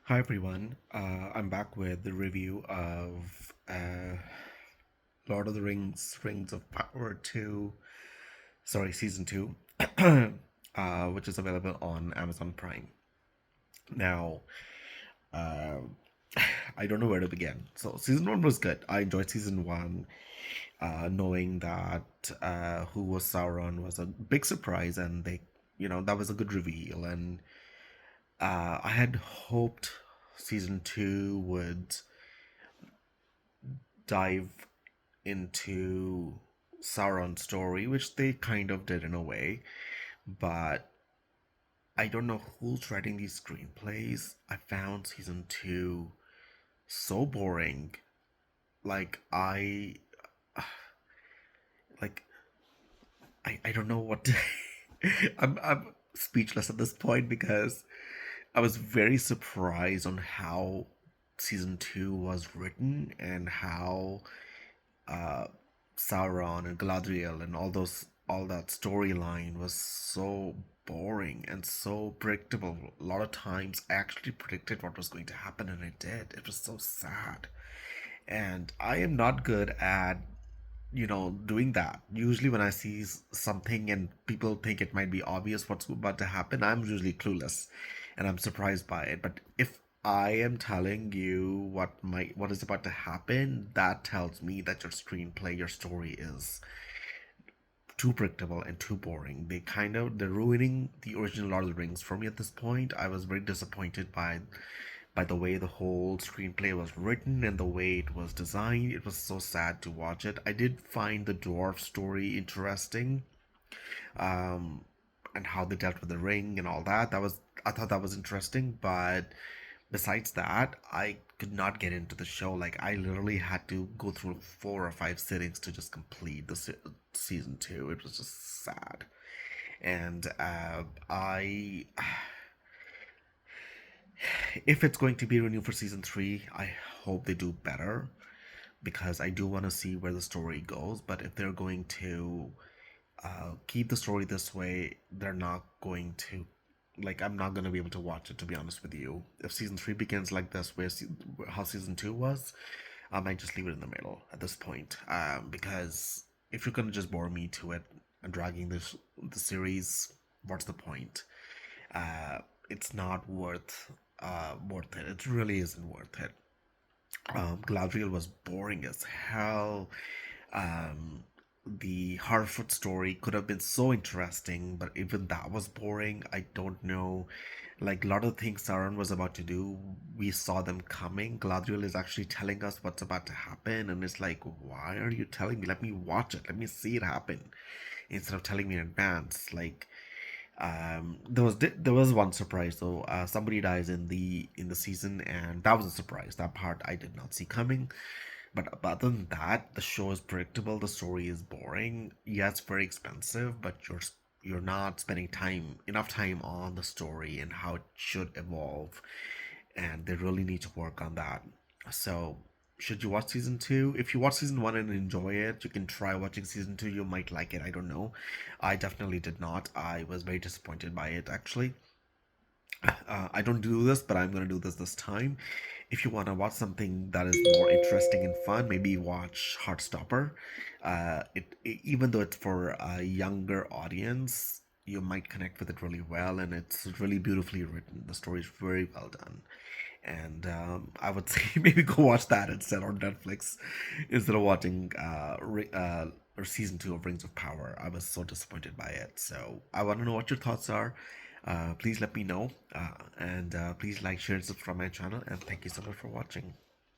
Hi everyone, I'm back with the review of Lord of the Rings, Rings of Power 2, Season 2, which is available on Amazon Prime. Now, uh, I don't know where to begin. So, Season 1 was good. I enjoyed Season 1, knowing that who was Sauron was a big surprise, and that was a good reveal. And I had hoped Season 2 would dive into Sauron's story, which they kind of did in a way, but I don't know who's writing these screenplays. I found season two so boring. Like like I don't know what to I'm speechless at this point because I was very surprised on how season two was written and how uh, Sauron and Galadriel and all that storyline was so boring and so predictable. A lot of times I actually predicted what was going to happen and it did. It was so sad. And I am not good at doing that. Usually when I see something and people think it might be obvious what's about to happen, I'm usually clueless and I'm surprised by it. But if I am telling you what is about to happen, that tells me that your screenplay, your story is too predictable and too boring. They're ruining the original Lord of the Rings for me at this point. I was very disappointed by the way the whole screenplay was written and the way it was designed. It was so sad to watch it. I did find the dwarf story interesting, um, and how they dealt with the ring and all that. I thought that was interesting, but besides that, I could not get into the show. Like I literally had to go through 4 or 5 sittings to just complete the season two. It was just sad, and I if it's going to be renewed for season three, I hope they do better because I do want to see where the story goes. But if they're going to keep the story this way, they're not going to. Like, I'm not going to be able to watch it, to be honest with you. If season three begins like this, how season two was, I might just leave it in the middle at this point. Because if you're going to just bore me to it and dragging the series, what's the point? Uh, it's not worth it. It really isn't worth it. Galadriel was boring as hell. Um, the Harfoot story could have been so interesting, but even that was boring. I don't know. Like a lot of things Sauron was about to do, we saw them coming. Galadriel is actually telling us what's about to happen, and it's like, why are you telling me? Let me watch it. Let me see it happen, instead of telling me in advance. Like, there was one surprise though. Somebody dies in the season, and that was a surprise. That part I did not see coming. But other than that, the show is predictable. The story is boring. Yeah, it's very expensive, but you're not spending enough time on the story and how it should evolve, and they really need to work on that. So, should you watch season two? If you watch season one and enjoy it, you can try watching season two. You might like it. I don't know. I definitely did not. I was very disappointed by it actually. I don't do this, but I'm gonna do this time. If you want to watch something that is more interesting and fun, maybe watch Heartstopper. Even though it's for a younger audience, you might connect with it really well, and it's really beautifully written. The story is very well done, and I would say maybe go watch that instead on Netflix instead of watching or season two of Rings of Power. I was so disappointed by it. So I want to know what your thoughts are. Please let me know, and please like, share, and subscribe my channel. And thank you so much for watching.